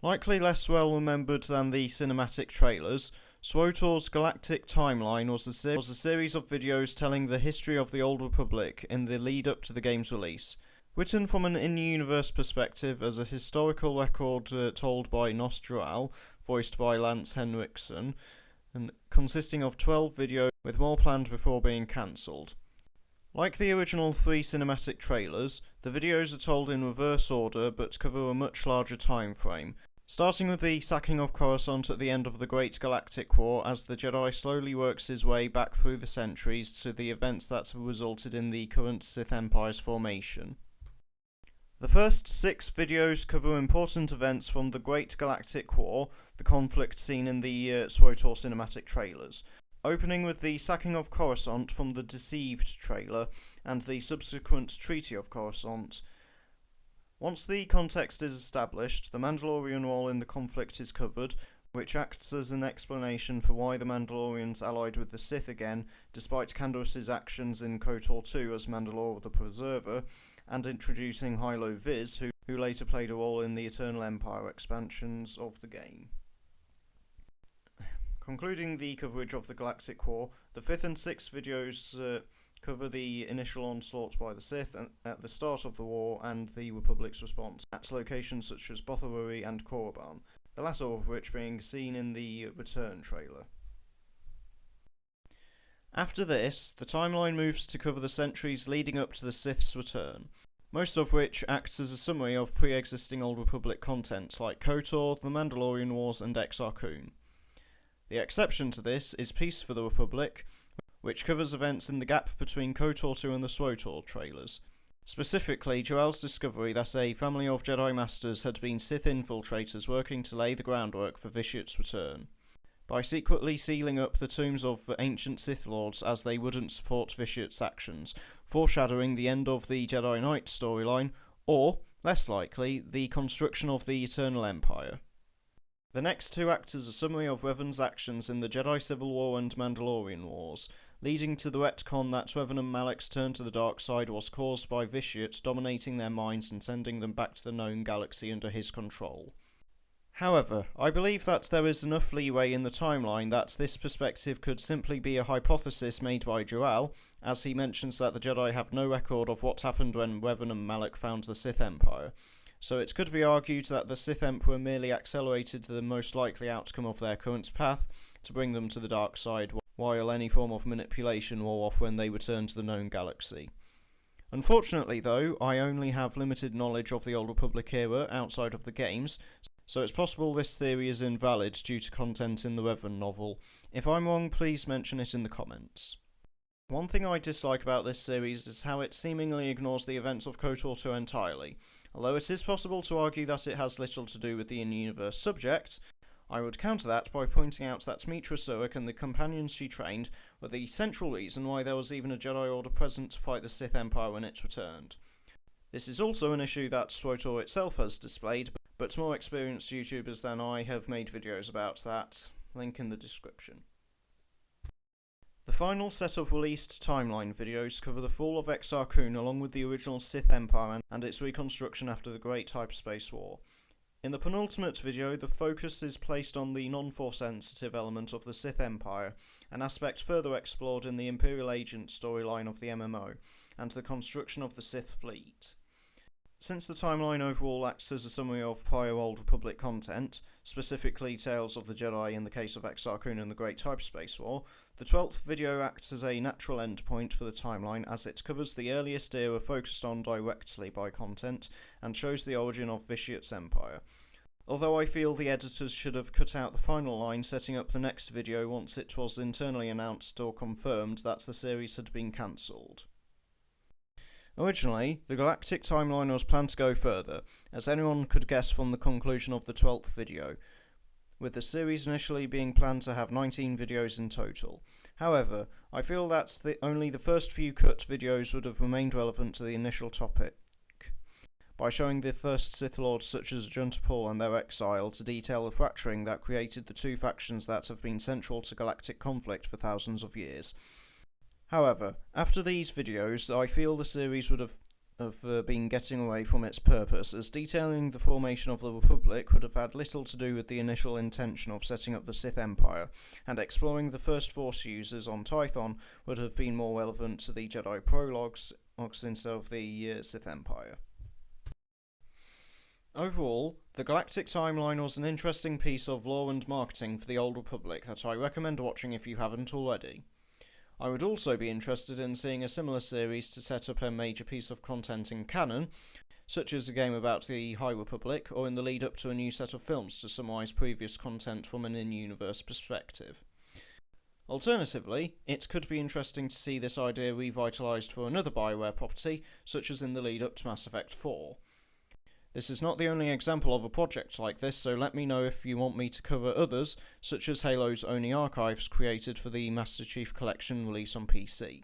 Likely less well remembered than the cinematic trailers, SWTOR's Galactic Timeline was a series of videos telling the history of the Old Republic in the lead up to the game's release. Written from an in-universe perspective as a historical record told by Nostral, voiced by Lance Henriksen, and consisting of 12 videos with more planned before being cancelled. Like the original 3 cinematic trailers, the videos are told in reverse order but cover a much larger time frame, starting with the sacking of Coruscant at the end of the Great Galactic War as the Jedi slowly works his way back through the centuries to the events that have resulted in the current Sith Empire's formation. The first 6 videos cover important events from the Great Galactic War, the conflict seen in the SWTOR cinematic trailers, opening with the sacking of Coruscant from the Deceived trailer and the subsequent Treaty of Coruscant. Once the context is established, the Mandalorian role in the conflict is covered, which acts as an explanation for why the Mandalorians allied with the Sith again, despite Canderous' actions in KOTOR 2 as Mandalore the Preserver, and introducing Hylo Viz, who later played a role in the Eternal Empire expansions of the game. Concluding the coverage of the Galactic War, the 5th and 6th videos cover the initial onslaught by the Sith at the start of the war and the Republic's response at locations such as Botharuri and Korriban, the latter of which being seen in the Return trailer. After this, the timeline moves to cover the centuries leading up to the Sith's return, most of which acts as a summary of pre-existing Old Republic content like KOTOR, the Mandalorian Wars and Exar Kun. The exception to this is Peace for the Republic, which covers events in the gap between KOTOR 2 and the SWTOR trailers. Specifically, Jor-El's discovery that a family of Jedi Masters had been Sith infiltrators working to lay the groundwork for Vitiat's return, by secretly sealing up the tombs of ancient Sith Lords as they wouldn't support Vitiat's actions, foreshadowing the end of the Jedi Knight storyline, or, less likely, the construction of the Eternal Empire. The next 2 act as a summary of Revan's actions in the Jedi Civil War and Mandalorian Wars, leading to the retcon that Revan and Malik's turn to the dark side was caused by Vitiat dominating their minds and sending them back to the known galaxy under his control. However, I believe that there is enough leeway in the timeline that this perspective could simply be a hypothesis made by Jor-El, as he mentions that the Jedi have no record of what happened when Revan and Malik found the Sith Empire, so it could be argued that the Sith Emperor merely accelerated the most likely outcome of their current path to bring them to the dark side, while any form of manipulation wore off when they returned to the known galaxy. Unfortunately though, I only have limited knowledge of the Old Republic era outside of the games, so it's possible this theory is invalid due to content in the Revan novel. If I'm wrong, please mention it in the comments. One thing I dislike about this series is how it seemingly ignores the events of KOTOR 2 entirely. Although it is possible to argue that it has little to do with the in-universe subject, I would counter that by pointing out that Mitra Surik and the companions she trained were the central reason why there was even a Jedi Order present to fight the Sith Empire when it returned. This is also an issue that SWTOR itself has displayed, but more experienced YouTubers than I have made videos about that, link in the description. The final set of released timeline videos cover the fall of Exar Kun along with the original Sith Empire and its reconstruction after the Great Hyperspace War. In the penultimate video, the focus is placed on the non-Force sensitive element of the Sith Empire, an aspect further explored in the Imperial Agent storyline of the MMO, and the construction of the Sith fleet. Since the timeline overall acts as a summary of prior Old Republic content, specifically Tales of the Jedi in the case of Exar Kun and the Great Hyperspace War, the 12th video acts as a natural endpoint for the timeline as it covers the earliest era focused on directly by content and shows the origin of Vitiat's empire. Although I feel the editors should have cut out the final line setting up the next video once it was internally announced or confirmed that the series had been cancelled. Originally, the Galactic Timeline was planned to go further, as anyone could guess from the conclusion of the 12th video, with the series initially being planned to have 19 videos in total. However, I feel that only the first few cut videos would have remained relevant to the initial topic, by showing the first Sith Lords such as Junta Paul and their exile to detail the fracturing that created the 2 factions that have been central to galactic conflict for thousands of years. However, after these videos, I feel the series would have been getting away from its purpose, as detailing the formation of the Republic would have had little to do with the initial intention of setting up the Sith Empire, and exploring the first Force users on Tython would have been more relevant to the Jedi prologues instead of the Sith Empire. Overall, the Galactic Timeline was an interesting piece of lore and marketing for the Old Republic that I recommend watching if you haven't already. I would also be interested in seeing a similar series to set up a major piece of content in canon, such as a game about the High Republic, or in the lead up to a new set of films to summarise previous content from an in-universe perspective. Alternatively, it could be interesting to see this idea revitalised for another BioWare property, such as in the lead up to Mass Effect 4. This is not the only example of a project like this, so let me know if you want me to cover others, such as Halo's Oni archives created for the Master Chief Collection release on PC.